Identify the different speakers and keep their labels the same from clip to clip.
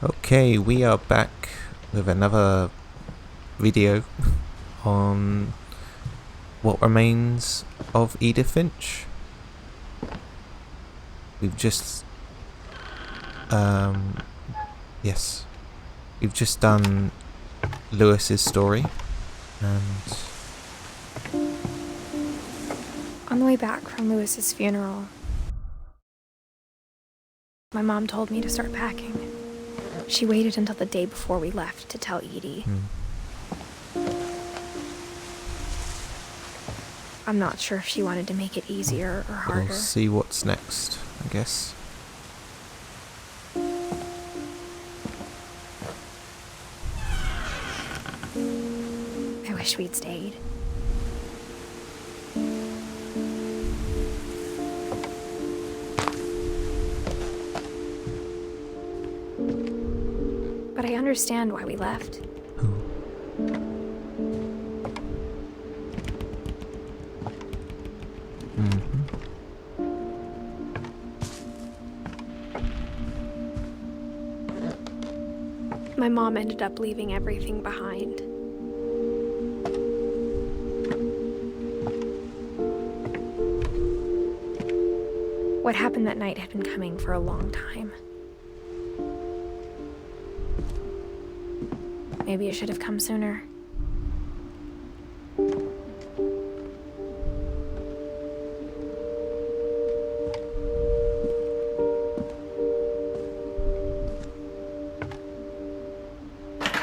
Speaker 1: Okay, we are back with another video on what remains of Edith Finch. We've just yes, we've just done Lewis's story, and
Speaker 2: On the way back from Lewis's funeral, my mom told me to start packing. She waited until the day before we left to tell Edie. I'm not sure if she wanted to make it easier or harder.
Speaker 1: we'll see what's next, I guess.
Speaker 2: I wish we'd stayed. But I understand why we left. My mom ended up leaving everything behind. What happened that night had been coming for a long time. Maybe it should have come sooner.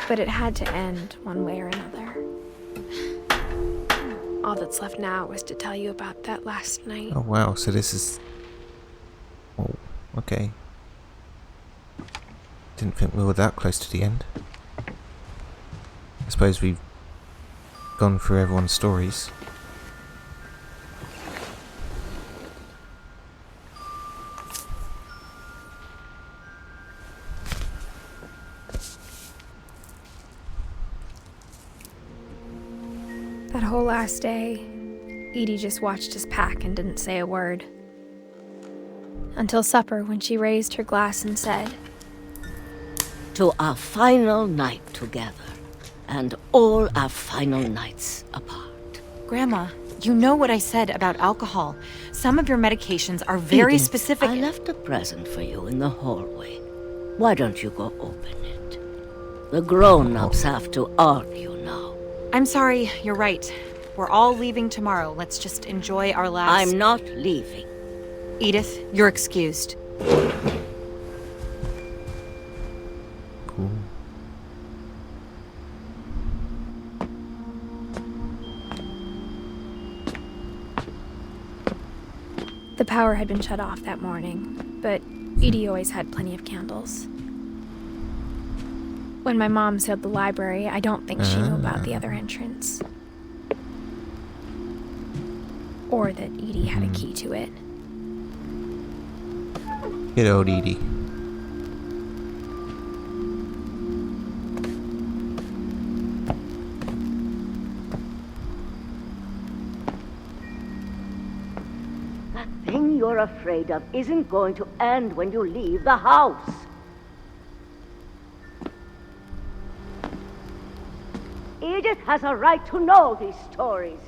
Speaker 2: But it had to end one way or another. All that's left now is to tell you about that last night.
Speaker 1: Oh wow, so this is... Oh, okay. Didn't think we were that close to the end. I suppose we've gone through everyone's stories.
Speaker 2: That whole last day, Edie just watched us pack and didn't say a word. Until supper, when she raised her glass and said,
Speaker 3: "To our final night together, and all our final nights apart."
Speaker 4: Grandma, you know what I said about alcohol. Some of your medications are very
Speaker 3: Edith,
Speaker 4: specific.
Speaker 3: I left a present for you in the hallway. Why don't you go open it? The grown-ups have to argue now.
Speaker 4: I'm sorry, you're right. We're all leaving tomorrow. Let's just enjoy our last...
Speaker 3: I'm not leaving.
Speaker 4: Edith, you're excused.
Speaker 1: Cool.
Speaker 2: the power had been shut off that morning, but Edie always had plenty of candles. When my mom sealed the library, I don't think she knew about the other entrance. Or that Edie had a key to it.
Speaker 1: Good old Edie.
Speaker 3: That thing you're afraid of isn't going to end when you leave the house. Edith has a right to know these stories.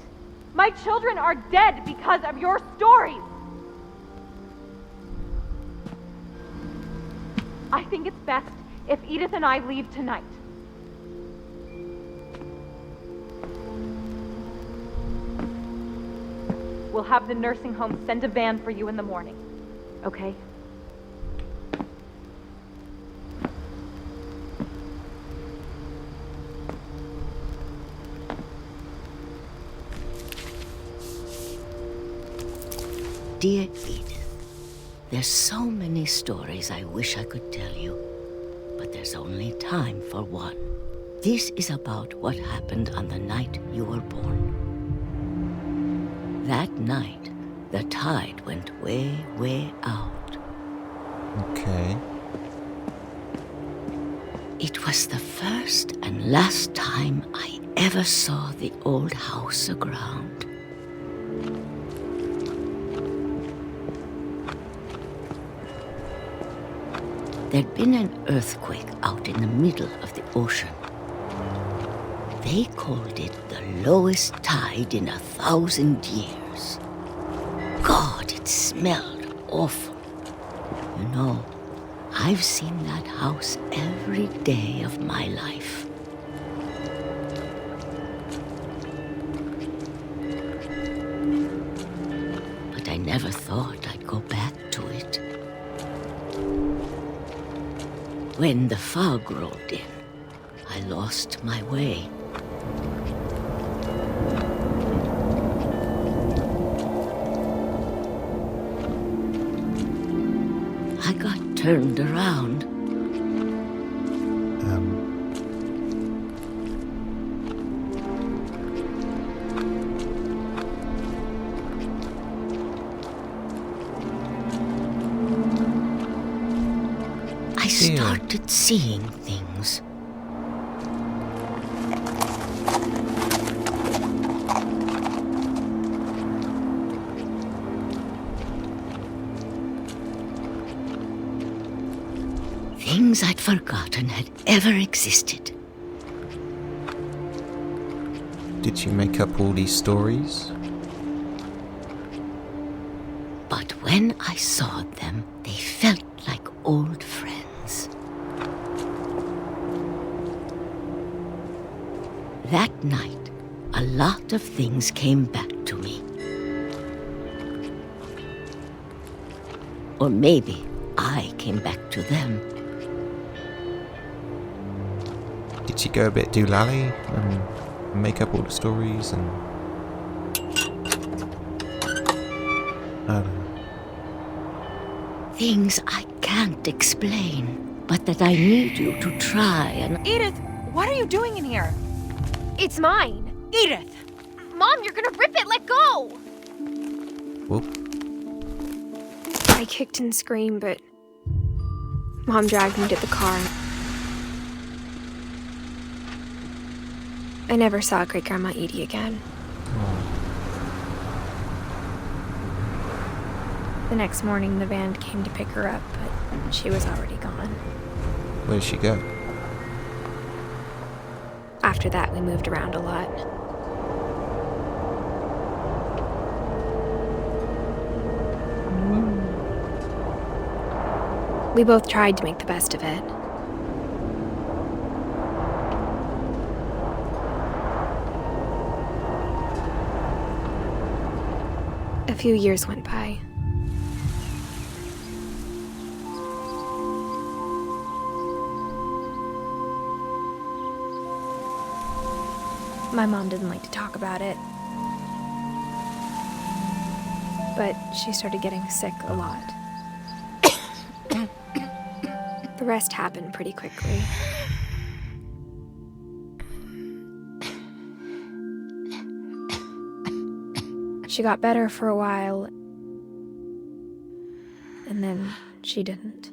Speaker 5: My children are dead because of your stories. I think it's best if Edith and I leave tonight. We'll have the nursing home send a van for you in the morning, okay?
Speaker 3: Dear Edith, there's so many stories I wish I could tell you, but there's only time for one. This is about what happened on the night you were born. That night, the tide went way, way out.
Speaker 1: Okay.
Speaker 3: It was the first and last time I ever saw the old house aground. There'd been an earthquake out in the middle of the ocean. They called it the lowest tide in 1,000 years. God, it smelled awful. You know, I've seen that house every day of my life. But I never thought I'd go back to it. When the fog rolled in, I lost my way. I got turned around. I started seeing things. Things I'd forgotten had ever existed.
Speaker 1: Did you make up all these stories?
Speaker 3: But when I saw them, they felt like old friends. That night, a lot of things came back to me. Or maybe I came back to them.
Speaker 1: Did you go a bit doolally and make up all the stories and... I don't know.
Speaker 3: Things I can't explain, but that I need you to try and...
Speaker 4: Edith, what are you doing in here?
Speaker 2: It's mine.
Speaker 4: Edith!
Speaker 2: Mom, you're gonna rip it. Let go.
Speaker 1: Whoop.
Speaker 2: I kicked and screamed, but Mom dragged me to the car. I never saw Great-Grandma Edie again. The next morning, the van came to pick her up, but she was already gone.
Speaker 1: Where did she go?
Speaker 2: After that, we moved around a lot. We both tried to make the best of it. A few years went by. My mom didn't like to talk about it. But she started getting sick a lot. The rest happened pretty quickly. She got better for a while, and then she didn't.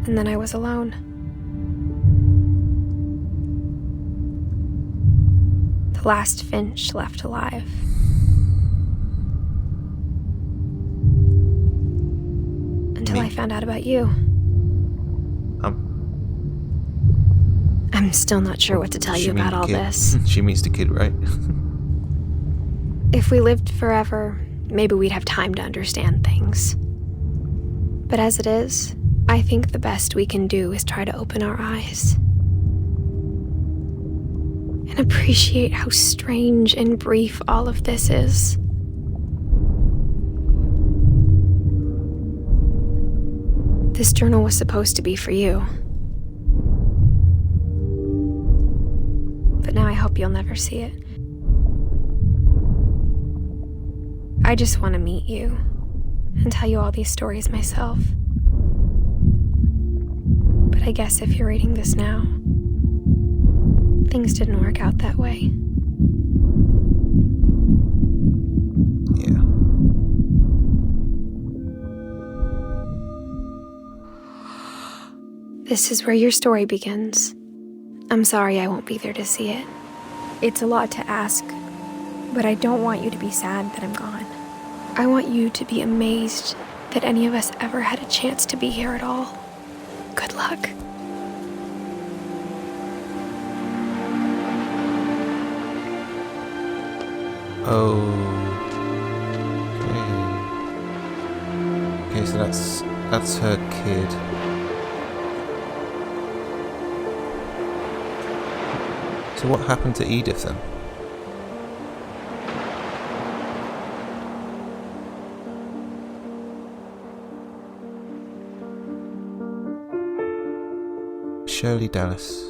Speaker 2: And then I was alone. The last Finch left alive. Until I found out about you. I'm still not sure what to tell you about all this.
Speaker 1: She means the kid, right?
Speaker 2: If we lived forever, maybe we'd have time to understand things. But as it is, I think the best we can do is try to open our eyes. And appreciate how strange and brief all of this is. This journal was supposed to be for you. But now I hope you'll never see it. I just want to meet you and tell you all these stories myself. But I guess if you're reading this now, things didn't work out that way.
Speaker 1: Yeah.
Speaker 2: This is where your story begins. I'm sorry I won't be there to see it. It's a lot to ask, but I don't want you to be sad that I'm gone. I want you to be amazed that any of us ever had a chance to be here at all. Good luck.
Speaker 1: Okay, so that's her kid. So what happened to Edith then? Shirley Dallas.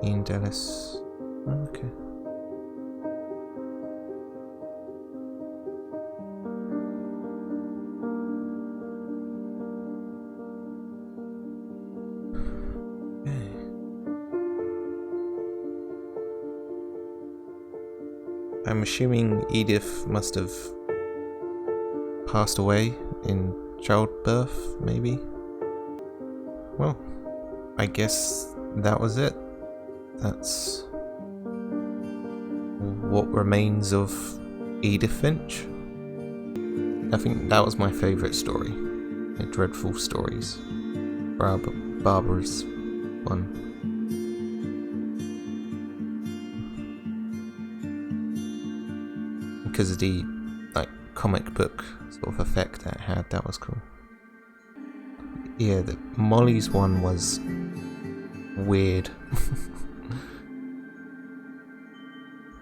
Speaker 1: Ian Dallas. Oh, okay. I'm assuming Edith must have passed away in childbirth, maybe? Well, I guess that was it. That's what remains of Edith Finch. I think that was my favourite story. The Dreadful Stories. Barbara's one. Because of the comic book sort of effect that it had, that was cool. Yeah, Molly's one was weird.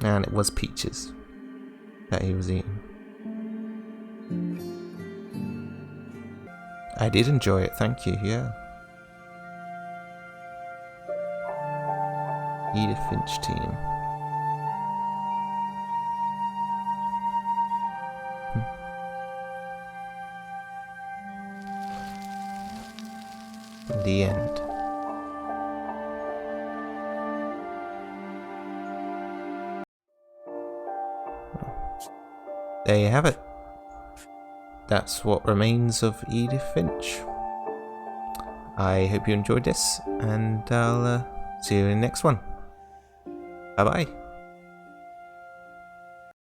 Speaker 1: And it was peaches that he was eating. I did enjoy it, thank you, yeah. Edith Finch team. The end. There you have it. That's what remains of Edith Finch. I hope you enjoyed this, and I'll see you in the next one. Bye bye.